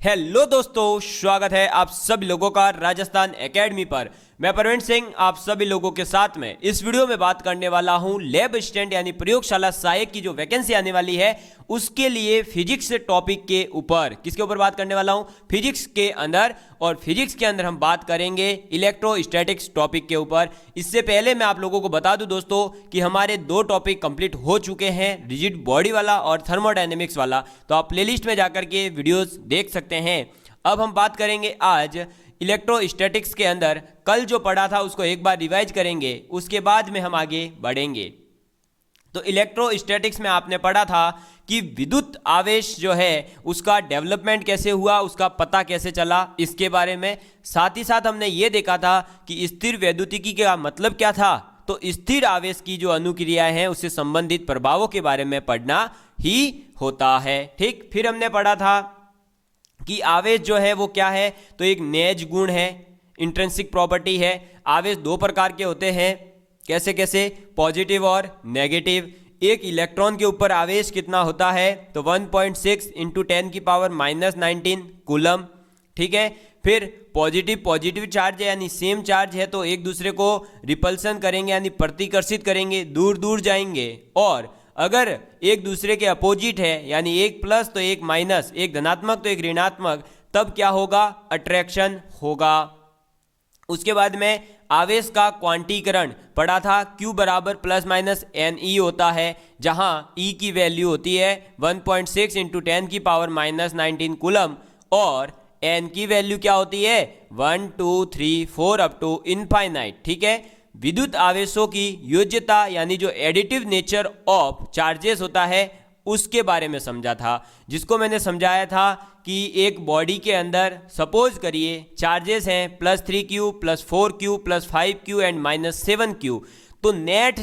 Hello दोस्तों, स्वागत है आप सभी लोगों का राजस्थान एकेडमी पर। मैं प्रवीण सिंह आप सभी लोगों के साथ में इस वीडियो में बात करने वाला हूं लैब असिस्टेंट यानी प्रयोगशाला सहायक की जो वैकेंसी आने वाली है उसके लिए फिजिक्स टॉपिक के ऊपर। किसके ऊपर बात करने वाला हूं? फिजिक्स के अंदर। और फिजिक्स के अंदर हम बात करेंगे इलेक्ट्रोस्टैटिक्स टॉपिक के ऊपर। इससे पहले मैं आप लोगों को बता दूं दोस्तों कि हमारे दो टॉपिक कंप्लीट हो चुके हैं, रिजिड बॉडी वाला और थर्मोडायनेमिक्स वाला, तो आप प्लेलिस्ट में जाकर के वीडियोस देख सकते हैं। अब हम बात करेंगे आज इलेक्ट्रोस्टैटिक्स के अंदर। कल जो पढ़ा था उसको एक बार रिवाइज करेंगे, उसके बाद में हम आगे बढ़ेंगे। तो इलेक्ट्रोस्टैटिक्स में आपने पढ़ा था कि विद्युत आवेश जो है उसका डेवलपमेंट कैसे हुआ, उसका पता कैसे चला, इसके बारे में। साथ ही साथ हमने ये देखा था कि स्थिर वैद्युतिकी का मतलब क्या था। तो स्थिर आवेश की जो अनुक्रियाएं हैं उससे संबंधित प्रभावों के बारे में पढ़ना ही होता है। ठीक, फिर हमने पढ़ा था कि आवेश जो है वो क्या है, तो एक नेज गुण है, इंट्रिंसिक प्रॉपर्टी है। आवेश दो प्रकार के होते हैं, कैसे कैसे? पॉजिटिव और नेगेटिव। एक इलेक्ट्रॉन के ऊपर आवेश कितना होता है, तो 1.6 इंटू 10⁻⁻19 कूलम। ठीक है, फिर पॉजिटिव चार्ज है यानी सेम चार्ज है तो एक दूसरे को रिपल्सन करेंगे यानी प्रतिकर्षित करेंगे, दूर दूर जाएंगे। और अगर एक दूसरे के अपोजिट है यानी एक प्लस तो एक माइनस, एक धनात्मक तो एक ऋणात्मक, तब क्या होगा? अट्रैक्शन होगा। उसके बाद में आवेश का क्वांटीकरण पढ़ा था, Q बराबर प्लस माइनस NE होता है, जहां E की वैल्यू होती है 1.6 इंटू 10⁻⁻19 कूलम और N की वैल्यू क्या होती है? 1 2 3 4 अप टू इनफाइनाइट। ठीक है, विद्युत आवेशों की योज्यता यानी जो एडिटिव नेचर ऑफ चार्जेस होता है उसके बारे में समझा था, जिसको मैंने समझाया था कि एक बॉडी के अंदर सपोज करिए चार्जेस हैं +3Q +4Q +5Q and -7Q। तो नेट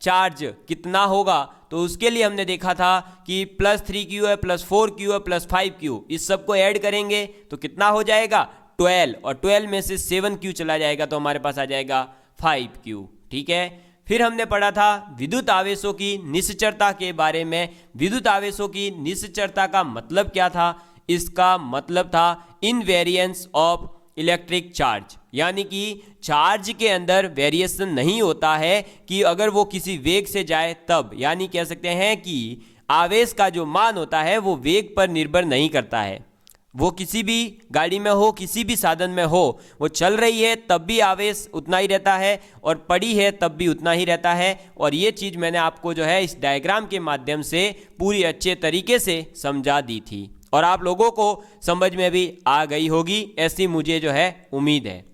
चार्ज कितना होगा? तो उसके लिए हमने देखा था कि +3Q है +4Q है +5Q, इस सब को ऐड करेंगे तो कितना हो जाएगा? 12, और 12 में से 7Q चला जाएगा तो हमारे पास आ जाएगा 5Q। ठीक है, फिर हमने पढ़ा था विद्युत आवेशों की निश्चरता के बारे में। विद्युत आवेशों की निश्चरता का मतलब क्या था? इसका मतलब था इनवेरिएंस ऑफ इलेक्ट्रिक चार्ज, यानी कि चार्ज के अंदर वेरिएशन नहीं होता है कि अगर वो किसी वेग से जाए तब, यानी कह सकते हैं कि आवेश का जो मान होता है वो वेग पर निर्भर नहीं करता है। वो किसी भी गाड़ी में हो, किसी भी साधन में हो, वो चल रही है तब भी आवेश उतना ही रहता है और पड़ी है तब भी उतना ही रहता है। और ये चीज़ मैंने आपको जो है इस डायग्राम के माध्यम से पूरी अच्छे तरीके से समझा दी थी और आप लोगों को समझ में भी आ गई होगी, ऐसी मुझे जो है उम्मीद है।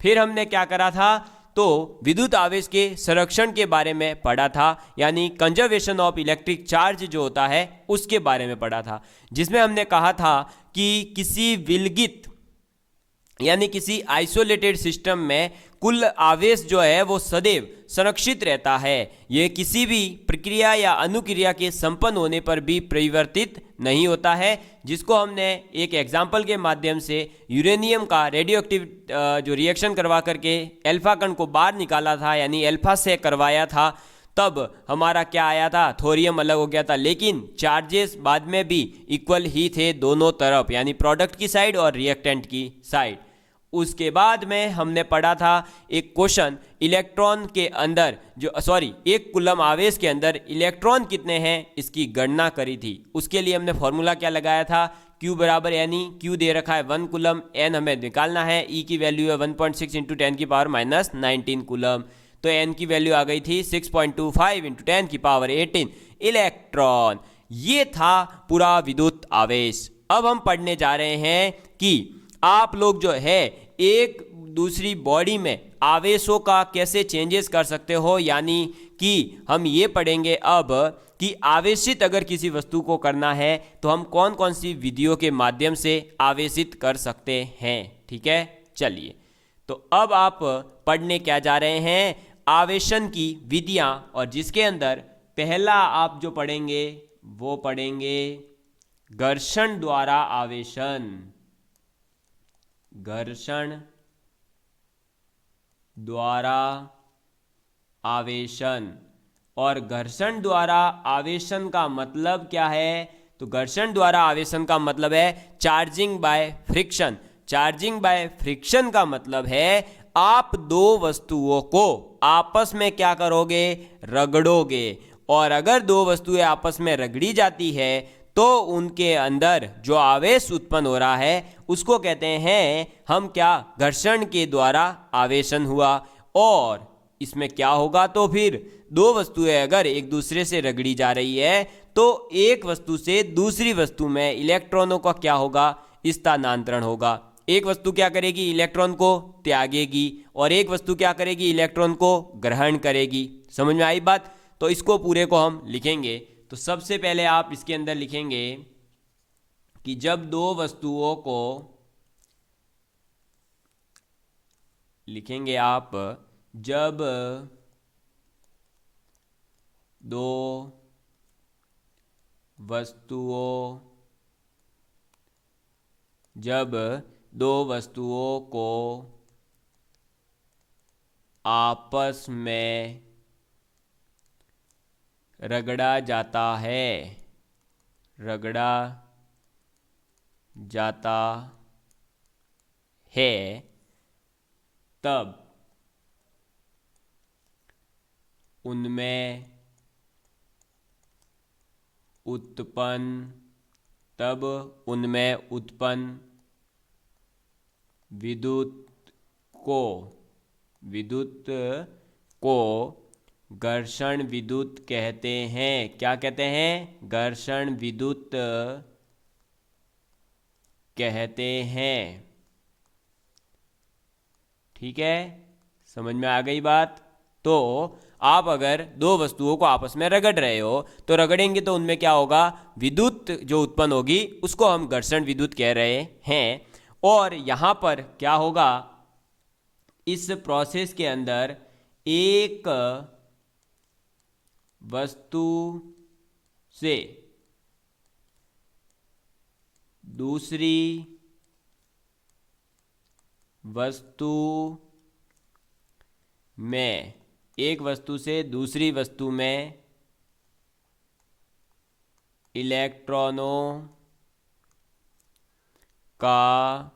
फिर हमने क्या करा था, तो विद्युत आवेश के संरक्षण के बारे में पढ़ा था, यानी कंजर्वेशन ऑफ इलेक्ट्रिक चार्ज जो होता है उसके बारे में पढ़ा था, जिसमें हमने कहा था कि किसी विलगित यानी किसी आइसोलेटेड सिस्टम में कुल आवेश जो है वो सदैव संरक्षित रहता है। ये किसी भी प्रक्रिया या अनुक्रिया के संपन्न होने पर भी परिवर्तित नहीं होता है, जिसको हमने एक एग्जाम्पल के माध्यम से यूरेनियम का रेडियोएक्टिव जो रिएक्शन करवा करके अल्फा कण को बाहर निकाला था, यानी अल्फा से करवाया था, तब हमारा क्या आया था? थोरियम अलग हो गया था, लेकिन चार्जेस बाद में भी इक्वल ही थे दोनों तरफ, यानी प्रोडक्ट की साइड और रिएक्टेंट की साइड। उसके बाद में हमने पढ़ा था एक क्वेश्चन, इलेक्ट्रॉन के अंदर एक कूलम आवेश के अंदर इलेक्ट्रॉन कितने हैं इसकी गणना करी थी। उसके लिए हमने फॉर्मूला क्या लगाया था? Q बराबर, यानी Q दे रखा है 1 कूलम, N हमें निकालना है, E की वैल्यू है 1.6 इंटू 10⁻⁻19 कूलम, तो N की वैल्यू आ गई थी 6.25 इंटू 10⁻18 इलेक्ट्रॉन। ये था पूरा विद्युत आवेश। अब हम पढ़ने जा रहे हैं कि आप लोग जो है एक दूसरी बॉडी में आवेशों का कैसे चेंजेस कर सकते हो, यानी कि हम ये पढ़ेंगे अब कि आवेशित अगर किसी वस्तु को करना है तो हम कौन कौन सी विधियों के माध्यम से आवेशित कर सकते हैं। ठीक है, चलिए तो अब आप पढ़ने क्या जा रहे हैं? आवेशन की विधियां, और जिसके अंदर पहला आप जो पढ़ेंगे वो पढ़ेंगे घर्षण द्वारा आवेशन। घर्षण द्वारा आवेशन, और घर्षण द्वारा आवेशन का मतलब क्या है? तो घर्षण द्वारा आवेशन का मतलब है charging by friction. Charging by friction का मतलब है आप दो वस्तुओं को आपस में क्या करोगे, रगड़ोगे। और अगर दो वस्तुएं आपस में रगड़ी जाती है तो उनके अंदर जो आवेश उत्पन्न हो रहा है उसको कहते हैं हम क्या, घर्षण के द्वारा आवेशन हुआ। और इसमें क्या होगा, तो फिर दो वस्तुएं अगर एक दूसरे से रगड़ी जा रही है तो एक वस्तु से दूसरी वस्तु में इलेक्ट्रॉनों का क्या होगा, स्थानांतरण होगा। एक वस्तु क्या करेगी, इलेक्ट्रॉन को त्यागेगी, और एक वस्तु क्या करेगी, इलेक्ट्रॉन को ग्रहण करेगी। समझ में आई बात? तो इसको पूरे को हम लिखेंगे। तो सबसे पहले आप इसके अंदर लिखेंगे कि जब दो वस्तुओं को लिखेंगे आप, जब दो वस्तुओं को आपस में रगड़ा जाता है तब उनमें उत्पन्न विद्युत को घर्षण विद्युत कहते हैं। क्या कहते हैं, घर्षण विद्युत कहते हैं। ठीक है, समझ में आ गई बात? तो आप अगर दो वस्तुओं को आपस में रगड़ रहे हो तो रगड़ेंगे तो उनमें क्या होगा, विद्युत जो उत्पन्न होगी उसको हम घर्षण विद्युत कह रहे हैं। और यहाँ पर क्या होगा, इस प्रोसेस के अंदर एक वस्तु से दूसरी वस्तु में इलेक्ट्रॉनों का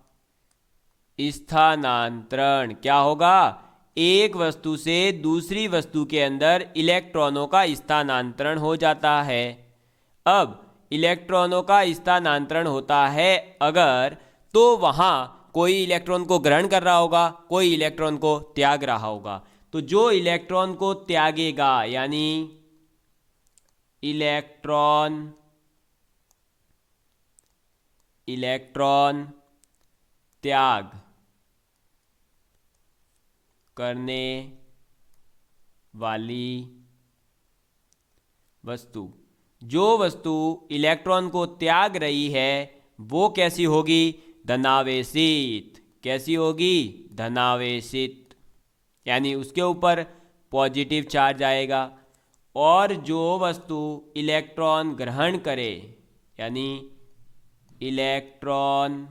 स्थानांतरण क्या होगा, एक वस्तु से दूसरी वस्तु के अंदर इलेक्ट्रॉनों का स्थानांतरण हो जाता है। अब इलेक्ट्रॉनों का स्थानांतरण होता है अगर, तो वहां कोई इलेक्ट्रॉन को ग्रहण कर रहा होगा, कोई इलेक्ट्रॉन को त्याग रहा होगा। तो जो इलेक्ट्रॉन को त्यागेगा यानी इलेक्ट्रॉन त्याग करने वाली वस्तु, जो वस्तु इलेक्ट्रॉन को त्याग रही है वो कैसी होगी, धनावेशित। कैसी होगी, धनावेशित, यानी उसके ऊपर पॉजिटिव चार्ज आएगा। और जो वस्तु इलेक्ट्रॉन ग्रहण करे यानी इलेक्ट्रॉन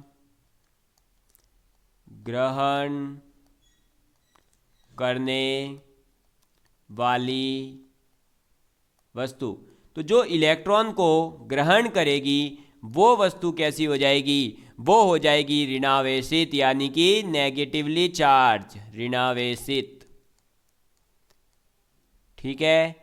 ग्रहण करने वाली वस्तु, तो जो इलेक्ट्रॉन को ग्रहण करेगी वो वस्तु कैसी हो जाएगी, वो हो जाएगी ऋणावेशित, यानी कि नेगेटिवली चार्ज, ऋणावेशित। ठीक है,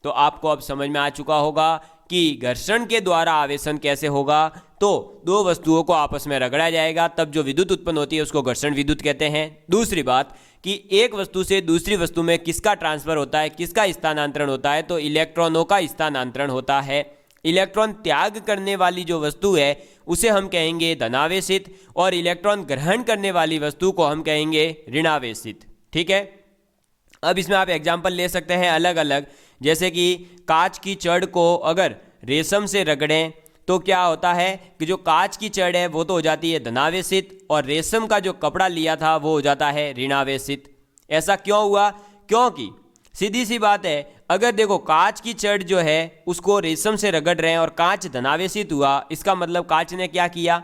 तो आपको अब समझ में आ चुका होगा कि घर्षण के द्वारा आवेशन कैसे होगा। तो दो वस्तुओं को आपस में रगड़ा जाएगा तब जो विद्युत उत्पन्न होती है उसको घर्षण विद्युत कहते हैं। दूसरी बात कि एक वस्तु से दूसरी वस्तु में किसका ट्रांसफर होता है, किसका स्थानांतरण होता है, तो इलेक्ट्रॉनों का स्थानांतरण होता है। इलेक्ट्रॉन त्याग करने वाली जो वस्तु है उसे हम कहेंगे धनावेशित, और इलेक्ट्रॉन ग्रहण करने वाली वस्तु को हम कहेंगे ऋणावेशित। ठीक है, अब इसमें आप एग्जाम्पल ले सकते हैं अलग अलग, जैसे कि कांच की छड़ को अगर रेशम से रगड़ें तो क्या होता है कि जो कांच की छड़ है वो तो हो जाती है धनावेशित, और रेशम का जो कपड़ा लिया था वो हो जाता है ऋणावेशित। ऐसा क्यों हुआ, क्योंकि सीधी सी बात है, अगर देखो कांच की छड़ जो है उसको रेशम से रगड़ रहे हैं और कांच धनावेशित हुआ, इसका मतलब कांच ने क्या किया,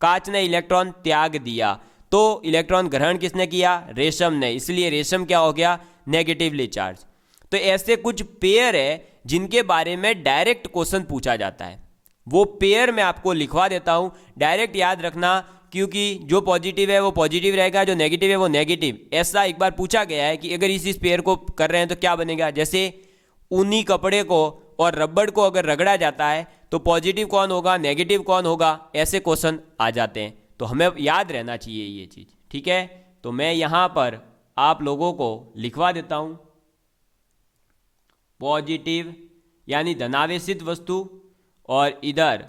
कांच ने इलेक्ट्रॉन त्याग दिया। तो इलेक्ट्रॉन ग्रहण किसने किया, रेशम ने, इसलिए रेशम क्या हो गया, नेगेटिवली चार्ज। तो ऐसे कुछ पेयर है जिनके बारे में डायरेक्ट क्वेश्चन पूछा जाता है। वो पेयर मैं आपको लिखवा देता हूँ, डायरेक्ट याद रखना, क्योंकि जो पॉजिटिव है वो पॉजिटिव रहेगा, जो नेगेटिव है वो नेगेटिव। ऐसा एक बार पूछा गया है कि अगर इस पेयर को कर रहे हैं तो क्या बनेगा, जैसे ऊनी कपड़े को और रबड़ को अगर रगड़ा जाता है तो पॉजिटिव कौन होगा, नेगेटिव कौन होगा, ऐसे क्वेश्चन आ जाते हैं। तो हमें याद रहना चाहिए ये चीज़, ठीक है। तो मैं यहाँ पर आप लोगों को लिखवा देता हूँ, पॉजिटिव यानी धनावेशित वस्तु और इधर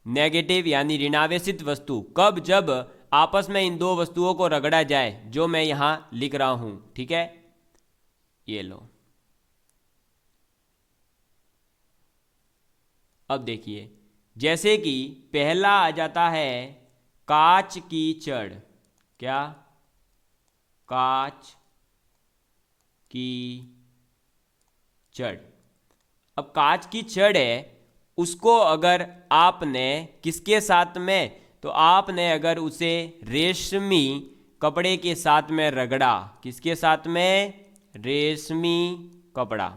नेगेटिव यानी ऋणावेशित वस्तु कब, जब आपस में इन दो वस्तुओं को रगड़ा जाए, जो मैं यहाँ लिख रहा हूँ, ठीक है। ये लो, अब देखिए, जैसे कि पहला आ जाता है कांच की छड़, क्या, कांच की छड़। अब कांच की छड़ है, उसको अगर आपने किसके साथ में, तो आपने अगर उसे रेशमी कपड़े के साथ में रगड़ा, किसके साथ में, रेशमी कपड़ा,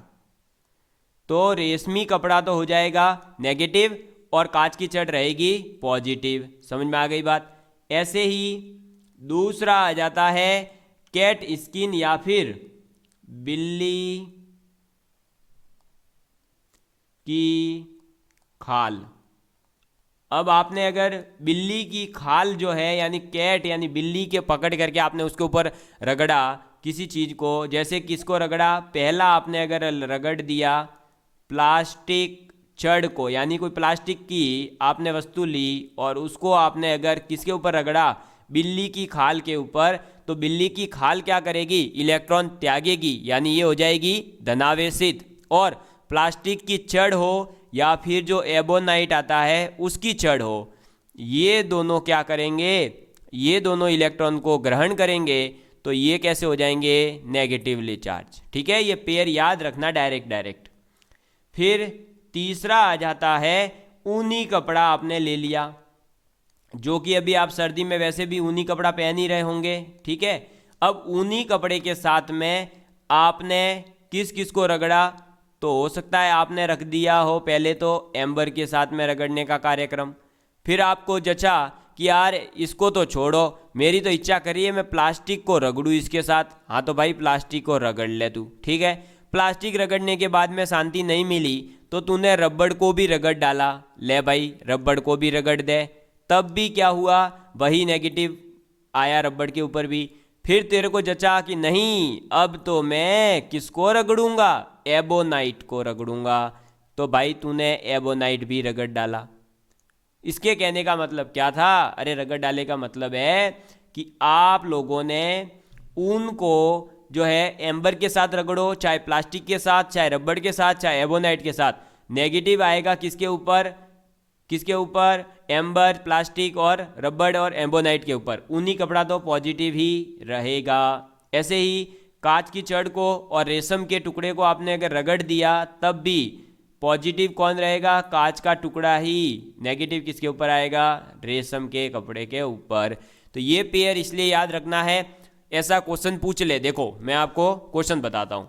तो रेशमी कपड़ा तो हो जाएगा नेगेटिव और कांच की छड़ रहेगी पॉजिटिव। समझ में आ गई बात। ऐसे ही दूसरा आ जाता है कैट स्किन या फिर बिल्ली की खाल। अब आपने अगर बिल्ली की खाल जो है यानी कैट यानी बिल्ली के पकड़ करके आपने उसके ऊपर रगड़ा किसी चीज़ को, जैसे किसको रगड़ा, पहला आपने अगर रगड़ दिया प्लास्टिक छड़ को, यानी कोई प्लास्टिक की आपने वस्तु ली और उसको आपने अगर किसके ऊपर रगड़ा, बिल्ली की खाल के ऊपर, तो बिल्ली की खाल क्या करेगी, इलेक्ट्रॉन त्यागेगी, यानी ये हो जाएगी धनावेशित। और प्लास्टिक की छड़ हो या फिर जो एबोनाइट आता है उसकी छड़ हो, ये दोनों क्या करेंगे, ये दोनों इलेक्ट्रॉन को ग्रहण करेंगे, तो ये कैसे हो जाएंगे, नेगेटिवली चार्ज। ठीक है, ये पेयर याद रखना डायरेक्ट। फिर तीसरा आ जाता है ऊनी कपड़ा आपने ले लिया, जो कि अभी आप सर्दी में वैसे भी ऊनी कपड़ा पहन ही रहे होंगे, ठीक है। अब ऊनी कपड़े के साथ में आपने किस किस को रगड़ा, तो हो सकता है आपने रख दिया हो पहले तो एम्बर के साथ में रगड़ने का कार्यक्रम, फिर आपको जचा कि यार इसको तो छोड़ो, मेरी तो इच्छा करी है मैं प्लास्टिक को रगड़ूँ इसके साथ। हाँ तो भाई प्लास्टिक को रगड़ ले तू, ठीक है। प्लास्टिक रगड़ने के बाद में शांति नहीं मिली तो तूने रबड़ को भी रगड़ डाला, ले भाई रबड़ को भी रगड़ दे, तब भी क्या हुआ, वही नेगेटिव आया रबड़ के ऊपर भी। फिर तेरे को जचा कि नहीं अब तो मैं किसको रगड़ूंगा, एबोनाइट को रगड़ूंगा, तो भाई तूने एबोनाइट भी रगड़ डाला। इसके कहने का मतलब क्या था, अरे रगड़ डाले का मतलब है कि आप लोगों ने ऊन को जो है एम्बर के साथ रगड़ो, चाहे प्लास्टिक के साथ, चाहे रबड़ के साथ, चाहे एबोनाइट के साथ, नेगेटिव आएगा किसके ऊपर, किसके ऊपर, एम्बर, प्लास्टिक और रबड़ और एबोनाइट के ऊपर। ऊनी कपड़ा तो पॉजिटिव ही रहेगा। ऐसे ही कांच की छड़ को और रेशम के टुकड़े को आपने अगर रगड़ दिया तब भी पॉजिटिव कौन रहेगा, कांच का टुकड़ा ही, नेगेटिव किसके ऊपर आएगा, रेशम के कपड़े के ऊपर। तो ये पेयर इसलिए याद रखना है, ऐसा क्वेश्चन पूछ ले। देखो मैं आपको क्वेश्चन बताता हूं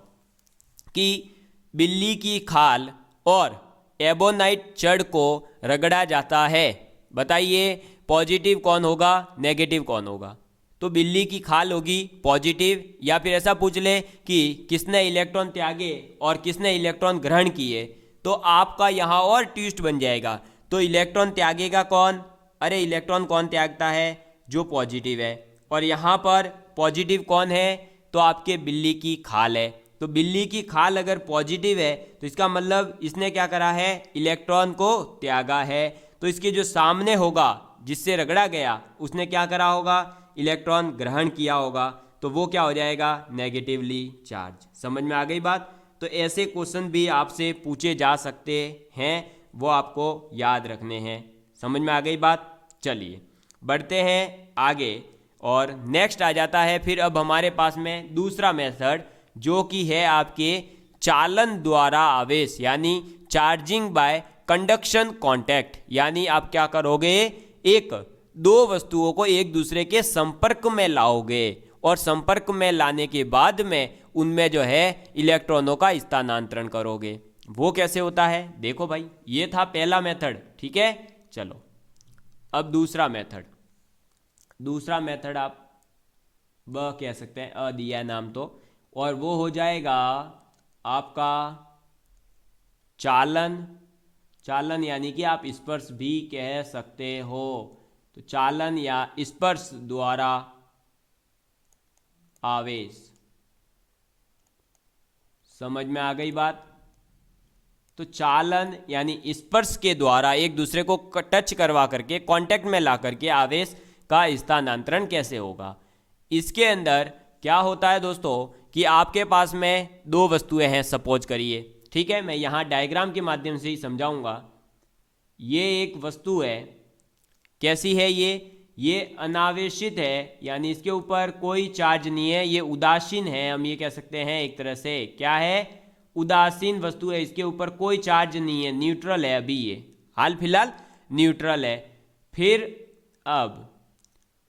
कि बिल्ली की खाल और एबोनाइट छड़ को रगड़ा जाता है, बताइए पॉजिटिव कौन होगा, नेगेटिव कौन होगा। तो बिल्ली की खाल होगी पॉजिटिव, या फिर ऐसा पूछ ले कि किसने इलेक्ट्रॉन त्यागे और किसने इलेक्ट्रॉन ग्रहण किए, तो आपका यहाँ और ट्विस्ट बन जाएगा। तो इलेक्ट्रॉन त्यागेगा कौन, अरे इलेक्ट्रॉन कौन त्यागता है, जो पॉजिटिव है, और यहाँ पर पॉजिटिव कौन है, तो आपके बिल्ली की खाल है। तो बिल्ली की खाल अगर पॉजिटिव है तो इसका मतलब इसने क्या करा है, इलेक्ट्रॉन को त्यागा है। तो इसके जो सामने होगा जिससे रगड़ा गया उसने क्या करा होगा, इलेक्ट्रॉन ग्रहण किया होगा, तो वो क्या हो जाएगा, नेगेटिवली चार्ज। समझ में आ गई बात। तो ऐसे क्वेश्चन भी आपसे पूछे जा सकते हैं, वो आपको याद रखने हैं। समझ में आ गई बात। चलिए बढ़ते हैं आगे, और नेक्स्ट आ जाता है फिर अब हमारे पास में दूसरा मेथड, जो कि है आपके चालन द्वारा आवेश, यानी चार्जिंग बाय कंडक्शन कांटेक्ट। यानी आप क्या करोगे, एक दो वस्तुओं को एक दूसरे के संपर्क में लाओगे और संपर्क में लाने के बाद में उनमें जो है इलेक्ट्रॉनों का स्थानांतरण करोगे। वो कैसे होता है, देखो भाई ये था पहला मेथड। ठीक है। चलो अब दूसरा मेथड आप ब कह सकते हैं, अ दिया है नाम तो, और वो हो जाएगा आपका चालन यानी कि आप स्पर्श भी कह सकते हो। तो चालन या स्पर्श द्वारा आवेश, समझ में आ गई बात। तो चालन यानी स्पर्श के द्वारा एक दूसरे को टच करवा करके, कांटेक्ट में ला करके आवेश का स्थानांतरण कैसे होगा। इसके अंदर क्या होता है दोस्तों कि आपके पास में दो वस्तुएं हैं सपोज करिए, ठीक है। मैं यहाँ डायग्राम के माध्यम से ही समझाऊंगा। ये एक वस्तु है, कैसी है ये अनावेशित है, यानी इसके ऊपर कोई चार्ज नहीं है, ये उदासीन है, हम ये कह सकते हैं एक तरह से। क्या है? उदासीन वस्तु है, इसके ऊपर कोई चार्ज नहीं है, न्यूट्रल है, अभी ये हाल फिलहाल न्यूट्रल है। फिर अब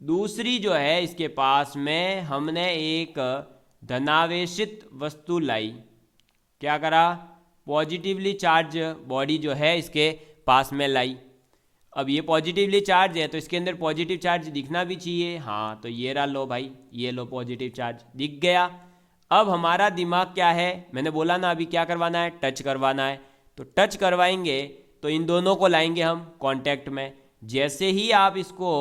दूसरी जो है इसके पास में हमने एक धनावेशित वस्तु लाई, क्या करा? पॉजिटिवली चार्ज बॉडी जो है इसके पास में लाई। अब ये पॉजिटिवली चार्ज है तो इसके अंदर पॉजिटिव चार्ज दिखना भी चाहिए, हाँ, तो ये रहा, लो भाई, ये लो पॉजिटिव चार्ज दिख गया। अब हमारा दिमाग क्या है, मैंने बोला ना अभी क्या करवाना है, टच करवाना है। तो टच करवाएंगे तो इन दोनों को लाएंगे हम कांटेक्ट में। जैसे ही आप इसको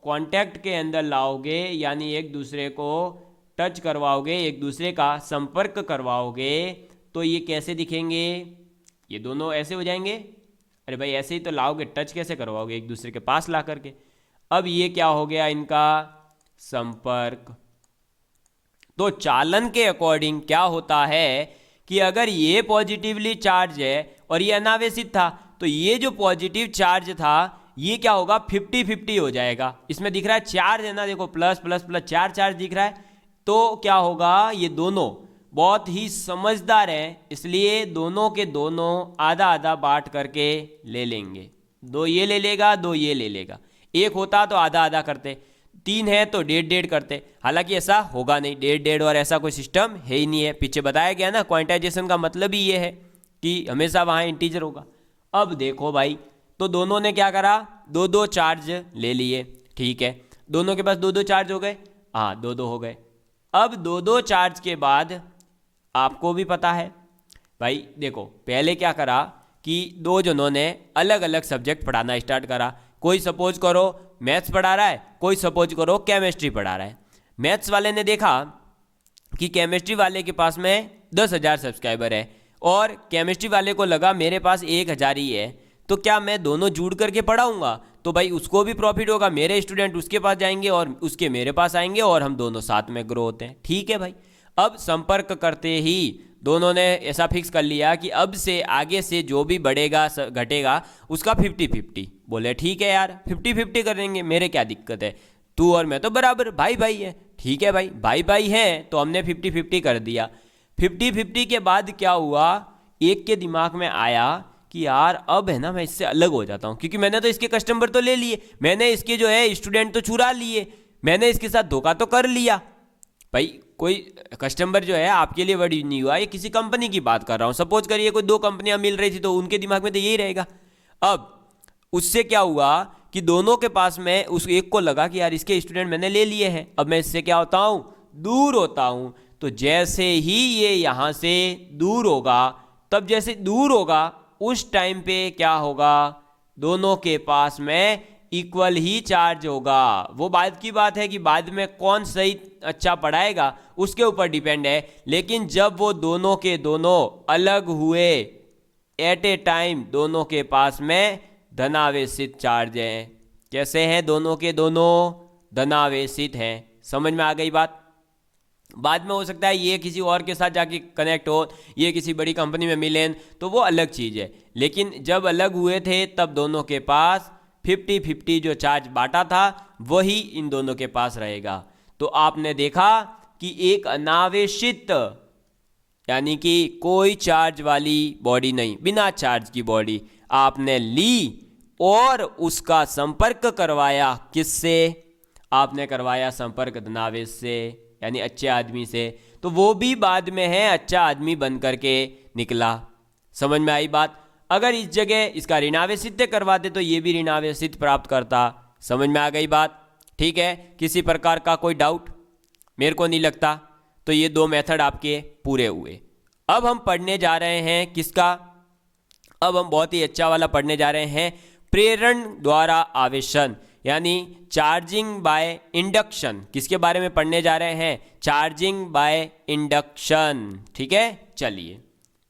कांटेक्ट के अंदर लाओगे, यानी एक दूसरे को टच करवाओगे, एक दूसरे का संपर्क करवाओगे, तो ये कैसे दिखेंगे? ये दोनों ऐसे हो जाएंगे। अरे भाई ऐसे ही तो लाओगे, टच कैसे करवाओगे एक दूसरे के पास ला करके। अब ये क्या हो गया इनका संपर्क। तो चालन के अकॉर्डिंग क्या होता है कि अगर ये पॉजिटिवली चार्ज है और ये अनावेशित था, तो ये जो पॉजिटिव चार्ज था ये क्या होगा, 50-50 हो जाएगा। इसमें दिख रहा है चार्ज है ना, देखो प्लस प्लस प्लस चार्ज दिख रहा है। तो क्या होगा, ये दोनों बहुत ही समझदार हैं, इसलिए दोनों के दोनों आधा आधा बांट करके ले लेंगे। दो ये ले लेगा, दो ये ले लेगा। एक होता तो आधा आधा करते, 3 है तो 1.5 करते। हालांकि ऐसा होगा नहीं, 1.5 और ऐसा कोई सिस्टम है ही नहीं है। पीछे बताया गया ना, क्वांटाइजेशन का मतलब ही ये है कि हमेशा वहाँ इंटीजर होगा। अब देखो भाई, तो दोनों ने क्या करा, 2-2 चार्ज ले लिए, ठीक है। दोनों के पास 2-2 चार्ज हो गए, हाँ 2-2 हो गए। अब 2-2 चार्ज के बाद आपको भी पता है भाई, देखो पहले क्या करा कि दो जनों ने अलग अलग सब्जेक्ट पढ़ाना स्टार्ट करा। कोई सपोज करो मैथ्स पढ़ा रहा है, कोई सपोज करो केमिस्ट्री पढ़ा रहा है। मैथ्स वाले ने देखा कि केमिस्ट्री वाले के पास में 10,000 सब्सक्राइबर है और केमिस्ट्री वाले को लगा मेरे पास 1,000 ही है, तो क्या मैं दोनों जोड़ करके पढ़ाऊंगा तो भाई उसको भी प्रॉफिट होगा, मेरे स्टूडेंट उसके पास जाएंगे और उसके मेरे पास आएंगे और हम दोनों साथ में ग्रो होते हैं, ठीक है भाई। अब संपर्क करते ही दोनों ने ऐसा फिक्स कर लिया कि अब से आगे से जो भी बढ़ेगा घटेगा उसका 50-50। बोले ठीक है यार 50-50 करेंगे, मेरे क्या दिक्कत है, तू और मैं तो बराबर भाई भाई है, ठीक है भाई भाई भाई हैं, तो हमने 50-50 कर दिया। 50-50 के बाद क्या हुआ, एक के दिमाग में आया कि यार अब है ना मैं इससे अलग हो जाता हूँ, क्योंकि मैंने तो इसके कस्टमर तो ले लिए, मैंने इसके जो है स्टूडेंट तो चुरा लिए, मैंने इसके साथ धोखा तो कर लिया। भाई कोई कस्टमर जो है आपके लिए वर्ड नहीं हुआ, ये किसी कंपनी की बात कर रहा हूँ। सपोज करिए कोई 2 कंपनियां मिल रही थी तो उनके दिमाग में तो यही रहेगा। अब उससे क्या हुआ कि दोनों के पास में उस एक को लगा कि यार इसके स्टूडेंट मैंने ले लिए हैं, अब मैं इससे क्या होता हूँ, दूर होता हूँ। तो जैसे ही ये यहाँ से दूर होगा, तब जैसे दूर होगा उस टाइम पे क्या होगा, दोनों के पास में इक्वल ही चार्ज होगा। वो बाद की बात है कि बाद में कौन सही अच्छा पढ़ाएगा उसके ऊपर डिपेंड है, लेकिन जब वो दोनों के दोनों अलग हुए एट ए टाइम, दोनों के पास में धनावेशित चार्ज हैं। कैसे हैं, दोनों के दोनों धनावेशित हैं। समझ में आ गई बात। बाद में हो सकता है ये किसी और के साथ जाके कनेक्ट हो, ये किसी बड़ी कंपनी में मिलें, तो वो अलग चीज़ है, लेकिन जब अलग हुए थे तब दोनों के पास 50-50 जो चार्ज बांटा था वही इन दोनों के पास रहेगा। तो आपने देखा कि एक अनावेशित यानी कि कोई चार्ज वाली बॉडी नहीं, बिना चार्ज की बॉडी आपने ली और उसका संपर्क करवाया किससे, आपने करवाया संपर्क धनावेश से, यानी अच्छे आदमी से, तो वो भी बाद में है अच्छा आदमी बन करके निकला। समझ में आई बात। अगर इस जगह इसका ऋणावेशित करवाते तो ये भी ऋणावेशित प्राप्त करता। समझ में आ गई बात? ठीक है, किसी प्रकार का कोई डाउट? मेरे को नहीं लगता। तो ये दो मेथड आपके पूरे हुए। अब हम पढ़ने जा रहे हैं किसका? अब हम बहुत ही अच्छा वाला पढ़ने जा रहे हैं, प्रेरण द्वारा आवेशन, यानी चार्जिंग बाय इंडक्शन। किसके बारे में पढ़ने जा रहे हैं? Charging by induction. ठीक है, चलिए।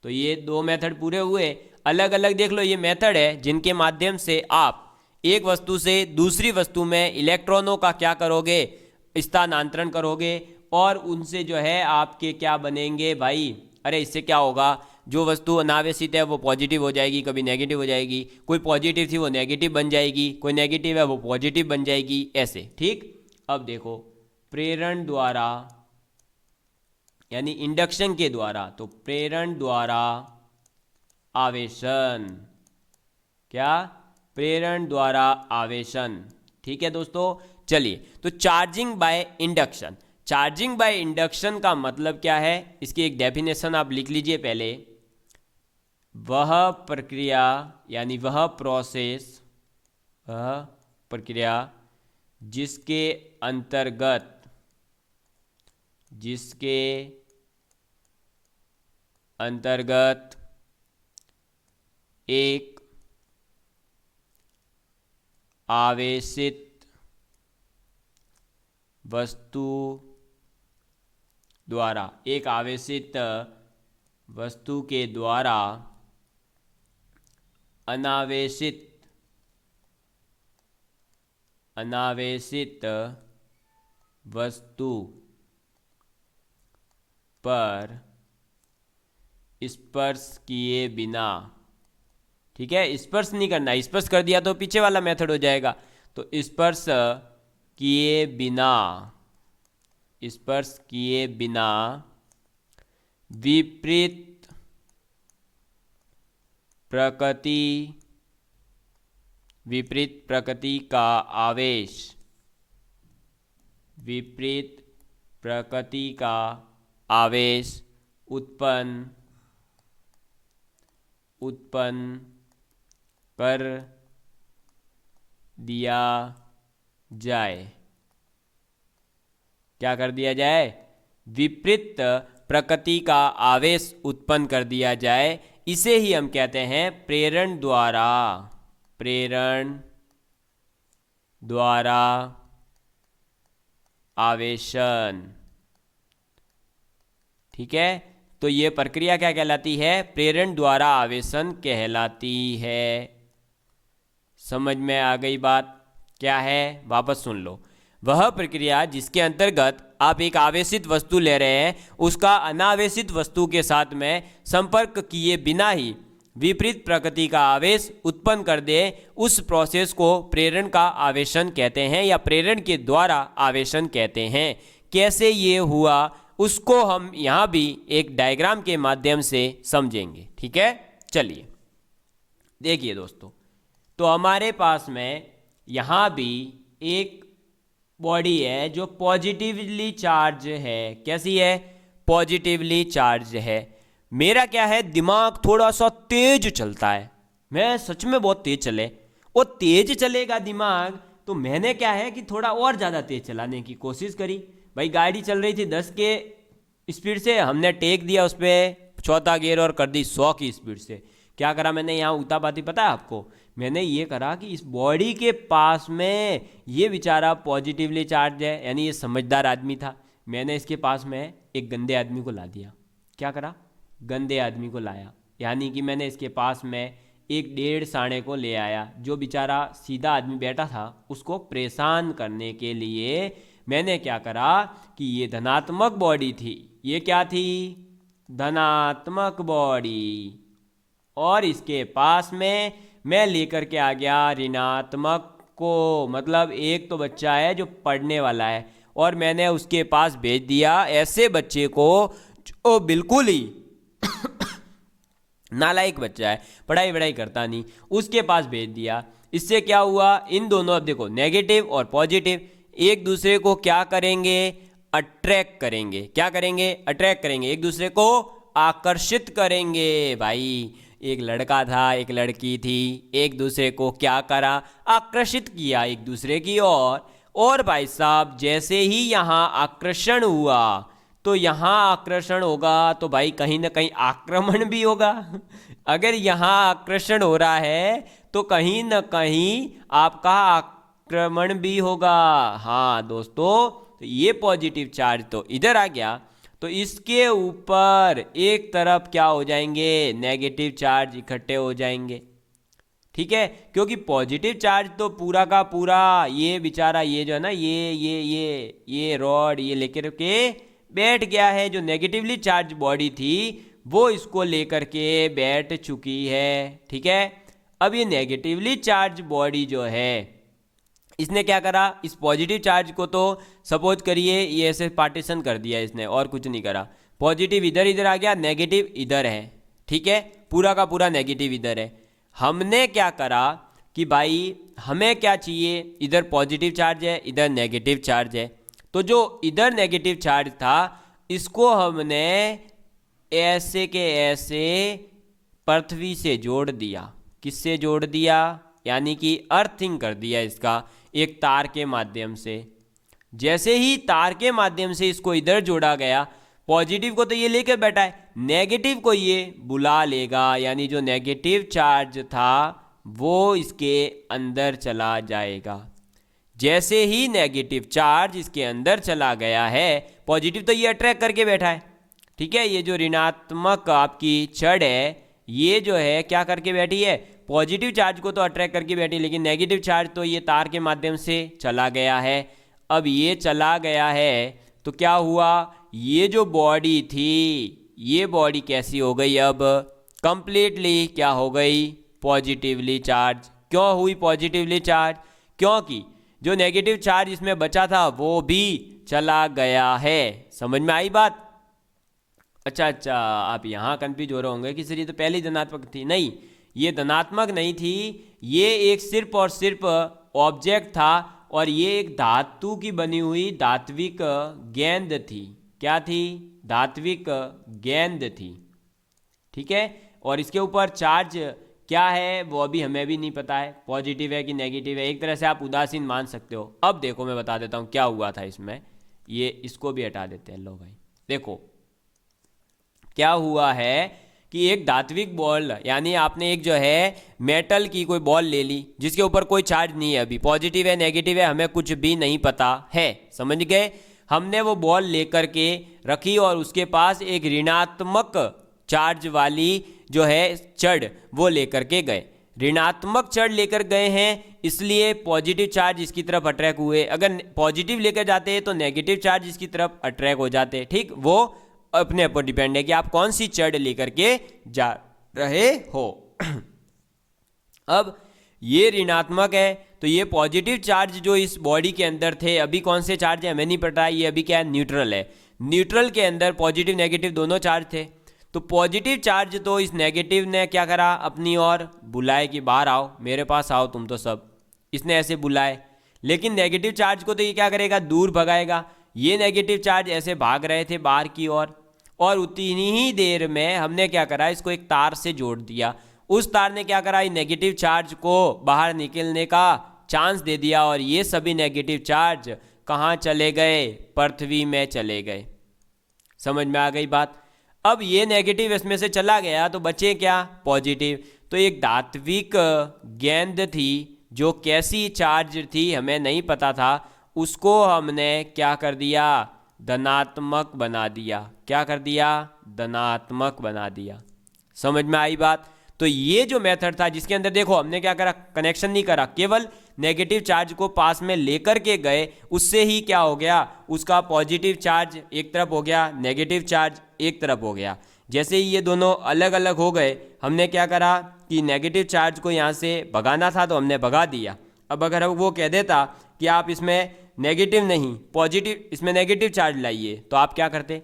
तो ये दो मेथड पूरे हुए। अलग अलग देख लो, ये मेथड है जिनके माध्यम से आप एक वस्तु से दूसरी वस्तु में इलेक्ट्रॉनों का क्या करोगे? स्थानांतरण करोगे, और उनसे जो है आपके क्या बनेंगे भाई? अरे इससे क्या होगा, जो वस्तु अनावेशित है वो पॉजिटिव हो जाएगी, कभी नेगेटिव हो जाएगी। कोई पॉजिटिव थी वो नेगेटिव बन जाएगी, कोई नेगेटिव है वो पॉजिटिव बन जाएगी, ऐसे। ठीक, अब देखो, प्रेरण द्वारा यानी इंडक्शन के द्वारा, तो प्रेरण द्वारा आवेशन, क्या? प्रेरण द्वारा आवेशन। ठीक है दोस्तों, चलिए। तो charging by induction, charging by induction का मतलब क्या है? इसकी एक डेफिनेशन आप लिख लीजिए पहले। वह प्रक्रिया यानी वह प्रोसेस, वह प्रक्रिया जिसके अंतर्गत एक आवेशित वस्तु द्वारा, एक आवेशित वस्तु के द्वारा अनावेशित वस्तु पर स्पर्श किए बिना, ठीक है, स्पर्श नहीं करना, स्पर्श कर दिया तो पीछे वाला मेथड हो जाएगा। तो स्पर्श किए बिना विपरीत प्रकृति का आवेश, विपरीत प्रकृति का आवेश उत्पन्न कर दिया जाए। क्या कर दिया जाए? विपरीत प्रकृति का आवेश उत्पन्न कर दिया जाए। इसे ही हम कहते हैं प्रेरण द्वारा आवेशन। ठीक है, तो ये प्रक्रिया क्या कहलाती है? प्रेरण द्वारा आवेशन कहलाती है। समझ में आ गई बात? क्या है? वापस सुन लो। वह प्रक्रिया जिसके अंतर्गत आप एक आवेशित वस्तु ले रहे हैं, उसका अनावेशित वस्तु के साथ में संपर्क किए बिना ही विपरीत प्रकृति का आवेश उत्पन्न कर दे, उस प्रोसेस को प्रेरण का आवेशन कहते हैं, या प्रेरण के द्वारा आवेशन कहते हैं। कैसे ये हुआ उसको हम यहाँ भी एक डायग्राम के माध्यम से समझेंगे। ठीक है, चलिए देखिए दोस्तों। तो हमारे पास में यहाँ भी एक बॉडी है जो पॉजिटिवली चार्ज है। कैसी है? पॉजिटिवली चार्ज है। मेरा क्या है, दिमाग थोड़ा सा तेज चलता है। मैं सच में बहुत तेज चले, वो तेज चलेगा दिमाग, तो मैंने क्या है कि थोड़ा और ज़्यादा तेज चलाने की कोशिश करी। भाई गाड़ी चल रही थी 10 के स्पीड से, हमने टेक दिया उस पर चौथा गियर और कर दी 100 की स्पीड से। क्या करा मैंने यहाँ उतापाती, पता है आपको? मैंने ये करा कि इस बॉडी के पास में ये बेचारा पॉजिटिवली चार्ज है, यानी ये समझदार आदमी था। मैंने इसके पास में एक गंदे आदमी को ला दिया। क्या करा? गंदे आदमी को लाया, यानी कि मैंने इसके पास में एक 1.5 साढ़े को ले आया। जो बेचारा सीधा आदमी बैठा था उसको परेशान करने के लिए मैंने क्या करा कि ये धनात्मक बॉडी थी। ये क्या थी? धनात्मक बॉडी। और इसके पास में मैं लेकर के आ गया ऋणात्मक को, मतलब एक तो बच्चा है जो पढ़ने वाला है, और मैंने उसके पास भेज दिया ऐसे बच्चे को जो बिल्कुल ही नालायक बच्चा है, पढ़ाई करता नहीं, उसके पास भेज दिया। इससे क्या हुआ? इन दोनों, अब देखो, नेगेटिव और पॉजिटिव एक दूसरे को क्या करेंगे? अट्रैक्ट करेंगे। क्या करेंगे? अट्रैक्ट करेंगे, एक दूसरे को आकर्षित करेंगे। भाई एक लड़का था, एक लड़की थी, एक दूसरे को क्या करा, आकर्षित किया एक दूसरे की ओर। और भाई साहब जैसे ही यहाँ आकर्षण हुआ तो यहाँ आकर्षण होगा तो भाई कहीं ना कहीं आक्रमण भी होगा। अगर यहाँ आकर्षण हो रहा है तो कहीं ना कहीं आपका आक्रमण भी होगा। हाँ दोस्तों, तो ये पॉजिटिव चार्ज तो इधर आ गया, तो इसके ऊपर एक तरफ क्या हो जाएंगे, नेगेटिव चार्ज इकट्ठे हो जाएंगे। ठीक है, क्योंकि पॉजिटिव चार्ज तो पूरा का पूरा ये बेचारा ये जो है ना ये रॉड ये लेकर के बैठ गया है। जो नेगेटिवली चार्ज बॉडी थी वो इसको लेकर के बैठ चुकी है। ठीक है, अब ये नेगेटिवली चार्ज बॉडी जो है इसने क्या करा, इस पॉजिटिव चार्ज को तो सपोज करिए ये ऐसे पार्टीशन कर दिया इसने और कुछ नहीं करा। पॉजिटिव इधर इधर आ गया, नेगेटिव इधर है। ठीक है, पूरा का पूरा नेगेटिव इधर है। हमने क्या करा कि भाई हमें क्या चाहिए, इधर पॉजिटिव चार्ज है इधर नेगेटिव चार्ज है, तो जो इधर नेगेटिव चार्ज था इसको हमने ऐसे के ऐसे पृथ्वी से जोड़ दिया। किससे जोड़ दिया, यानी कि अर्थिंग कर दिया इसका एक तार के माध्यम से। जैसे ही तार के माध्यम से इसको इधर जोड़ा गया, पॉजिटिव को तो ये लेकर बैठा है, नेगेटिव को ये बुला लेगा, यानी जो नेगेटिव चार्ज था वो इसके अंदर चला जाएगा। जैसे ही नेगेटिव चार्ज इसके अंदर चला गया है, पॉजिटिव तो ये अट्रैक्ट करके बैठा है। ठीक है, ये जो ऋणात्मक आपकी छड़ है ये जो है क्या करके बैठी है, पॉजिटिव चार्ज को तो अट्रैक्ट करके बैठी, लेकिन नेगेटिव चार्ज तो ये तार के माध्यम से चला गया है। अब ये चला गया है तो क्या हुआ, ये जो बॉडी थी ये बॉडी कैसी हो गई, अब कंप्लीटली क्या हो गई, पॉजिटिवली चार्ज। क्यों हुई पॉजिटिवली चार्ज, क्योंकि जो नेगेटिव चार्ज इसमें बचा था वो भी चला गया है। समझ में आई बात। अच्छा, आप यहाँ कंफ्यूज हो रहे होंगे कि सर ये तो पहले ही धनात्मक थी। नहीं, ये धनात्मक नहीं थी, ये एक सिर्फ और सिर्फ ऑब्जेक्ट था और ये एक धातु की बनी हुई धात्विक गेंद थी। क्या थी, धात्विक गेंद थी। ठीक है, और इसके ऊपर चार्ज क्या है वो अभी हमें भी नहीं पता है, पॉजिटिव है कि नेगेटिव है। एक तरह से आप उदासीन मान सकते हो। अब देखो मैं बता देता हूँ क्या हुआ था इसमें, ये इसको भी हटा देते हैं। लो भाई देखो क्या हुआ है कि एक धात्विक बॉल, यानी आपने एक जो है मेटल की कोई बॉल ले ली जिसके ऊपर कोई चार्ज नहीं है, अभी पॉजिटिव है नेगेटिव है हमें कुछ भी नहीं पता है। समझ गए, हमने वो बॉल लेकर के रखी और उसके पास एक ऋणात्मक चार्ज वाली जो है छड़ वो लेकर के गए। ऋणात्मक छड़ लेकर गए हैं इसलिए पॉजिटिव चार्ज इसकी तरफ अट्रैक्ट हुए। अगर पॉजिटिव लेकर जाते हैं तो नेगेटिव चार्ज इसकी तरफ अट्रैक्ट हो जाते। ठीक, वो अपने ऊपर डिपेंड है कि आप कौन सी छड़ लेकर के जा रहे हो। अब ये ऋणात्मक है तो ये पॉजिटिव चार्ज जो इस बॉडी के अंदर थे, अभी कौन से चार्ज है हमें नहीं पता, ये अभी क्या है, न्यूट्रल है। न्यूट्रल के अंदर पॉजिटिव नेगेटिव दोनों चार्ज थे, तो पॉजिटिव चार्ज तो इस नेगेटिव ने क्या करा, अपनी ओर बुलाए कि बाहर आओ, मेरे पास आओ तुम तो सब, इसने ऐसे बुलाए। लेकिन नेगेटिव चार्ज को तो ये क्या करेगा, दूर भगाएगा। ये नेगेटिव चार्ज ऐसे भाग रहे थे बाहर की ओर, और उतनी ही देर में हमने क्या करा, इसको एक तार से जोड़ दिया। उस तार ने क्या करा, नेगेटिव चार्ज को बाहर निकलने का चांस दे दिया, और ये सभी नेगेटिव चार्ज कहाँ चले गए, पृथ्वी में चले गए। समझ में आ गई बात। अब ये नेगेटिव इसमें से चला गया तो बचे क्या, पॉजिटिव। तो एक धात्विक गेंद थी जो कैसी चार्ज थी हमें नहीं पता था, उसको हमने क्या कर दिया, धनात्मक बना दिया। क्या कर दिया, धनात्मक बना दिया। समझ में आई बात। तो ये जो मेथड था जिसके अंदर देखो हमने क्या करा, कनेक्शन नहीं करा, केवल नेगेटिव चार्ज को पास में लेकर के गए, उससे ही क्या हो गया, उसका पॉजिटिव चार्ज एक तरफ हो गया, नेगेटिव चार्ज एक तरफ हो गया। जैसे ही ये दोनों अलग अलग हो गए, हमने क्या करा कि नेगेटिव चार्ज को यहाँ से भगाना था तो हमने भगा दिया। अब अगर वो कह देता कि आप इसमें नेगेटिव नहीं पॉजिटिव, इसमें नेगेटिव चार्ज लाइए, तो आप क्या करते,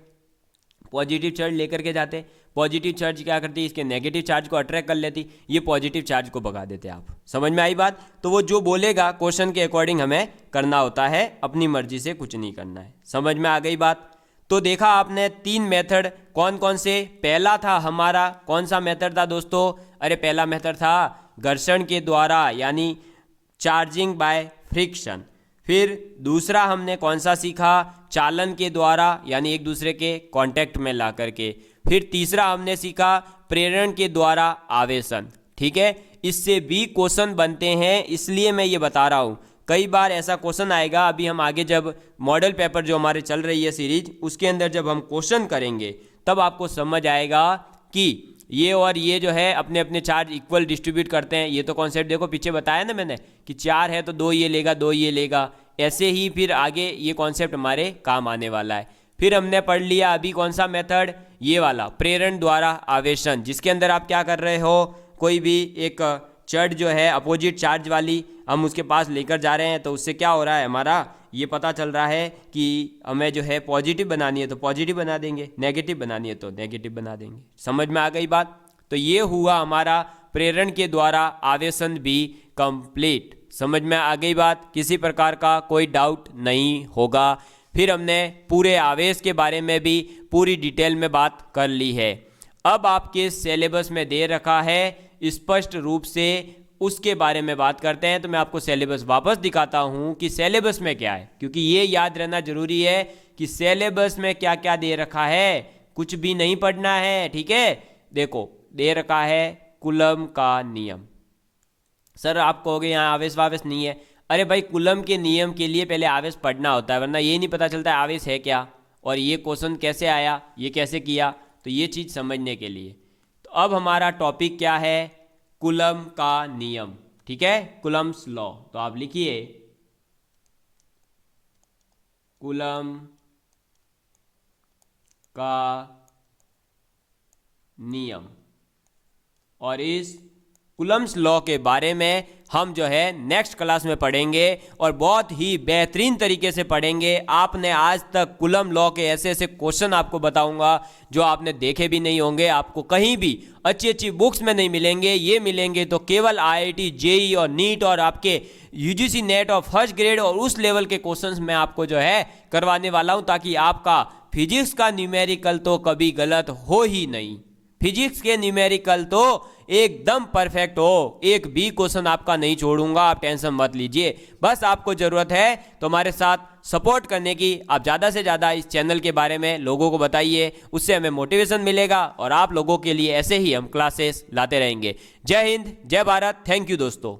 पॉजिटिव चार्ज लेकर के जाते। पॉजिटिव चार्ज क्या करती, इसके नेगेटिव चार्ज को अट्रैक्ट कर लेती, ये पॉजिटिव चार्ज को भगा देते आप। समझ में आई बात। तो वो जो बोलेगा क्वेश्चन के अकॉर्डिंग हमें करना होता है, अपनी मर्जी से कुछ नहीं करना है। समझ में आ गई बात। तो देखा आपने 3 मेथड कौन कौन से। पहला था हमारा कौन सा मेथड था दोस्तों? अरे पहला मेथड था घर्षण के द्वारा यानी चार्जिंग बाय फ्रिक्शन। फिर दूसरा हमने कौन सा सीखा? चालन के द्वारा यानी एक दूसरे के कांटेक्ट में ला करके। फिर तीसरा हमने सीखा प्रेरण के द्वारा आवेशन। ठीक है, इससे भी क्वेश्चन बनते हैं, इसलिए मैं ये बता रहा हूँ। कई बार ऐसा क्वेश्चन आएगा, अभी हम आगे जब मॉडल पेपर जो हमारे चल रही है सीरीज, उसके अंदर जब हम क्वेश्चन करेंगे तब आपको समझ आएगा कि ये और ये जो है अपने अपने चार्ज इक्वल डिस्ट्रीब्यूट करते हैं। ये तो कॉन्सेप्ट देखो पीछे बताया ना मैंने कि 4 है तो 2 ये लेगा, 2 ये लेगा। ऐसे ही फिर आगे ये कॉन्सेप्ट हमारे काम आने वाला है। फिर हमने पढ़ लिया अभी कौन सा मेथड? ये वाला प्रेरण द्वारा आवेशन, जिसके अंदर आप क्या कर रहे हो, कोई भी एक चर्च जो है अपोजिट चार्ज वाली हम उसके पास लेकर जा रहे हैं, तो उससे क्या हो रहा है, हमारा ये पता चल रहा है कि हमें जो है पॉजिटिव बनानी है तो पॉजिटिव बना देंगे, नेगेटिव बनानी है तो नेगेटिव बना देंगे। समझ में आ गई बात? तो ये हुआ हमारा प्रेरण के द्वारा आवेशन भी कंप्लीट। समझ में आ गई बात? किसी प्रकार का कोई डाउट नहीं होगा। फिर हमने पूरे आवेश के बारे में भी पूरी डिटेल में बात कर ली है। अब आपके सिलेबस में दे रखा है स्पष्ट रूप से, उसके बारे में बात करते हैं। तो मैं आपको सिलेबस वापस दिखाता हूं कि सिलेबस में क्या है, क्योंकि ये याद रहना जरूरी है कि सिलेबस में क्या क्या दे रखा है। कुछ भी नहीं पढ़ना है, ठीक है। देखो दे रखा है कूलम का नियम। सर आप कहोगे यहाँ आवेश वावेश नहीं है। अरे भाई कूलम के नियम के लिए पहले आवेश पढ़ना होता है, वरना ये नहीं पता चलता है आवेश है क्या और ये क्वेश्चन कैसे आया, ये कैसे किया। तो ये चीज़ समझने के लिए तो अब हमारा टॉपिक क्या है? कूलम का नियम। ठीक है, कूलम्स लॉ। तो आप लिखिए कूलम का नियम। और इस कूलम्स लॉ के बारे में हम जो है नेक्स्ट क्लास में पढ़ेंगे और बहुत ही बेहतरीन तरीके से पढ़ेंगे। आपने आज तक कूलम लॉ के ऐसे ऐसे क्वेश्चन आपको बताऊंगा जो आपने देखे भी नहीं होंगे, आपको कहीं भी अच्छी अच्छी बुक्स में नहीं मिलेंगे। ये मिलेंगे तो केवल IIT JEE और नीट और आपके UGC नेट और फर्स्ट ग्रेड और उस लेवल के क्वेश्चंस मैं आपको जो है करवाने वाला हूं, ताकि आपका फिजिक्स का न्यूमेरिकल तो कभी गलत हो ही नहीं। फिजिक्स के न्यूमेरिकल तो एकदम परफेक्ट हो, एक भी क्वेश्चन आपका नहीं छोड़ूंगा, आप टेंशन मत लीजिए। बस आपको जरूरत है तो हमारे साथ सपोर्ट करने की। आप ज़्यादा से ज़्यादा इस चैनल के बारे में लोगों को बताइए, उससे हमें मोटिवेशन मिलेगा और आप लोगों के लिए ऐसे ही हम क्लासेस लाते रहेंगे। जय हिंद, जय भारत। थैंक यू दोस्तों।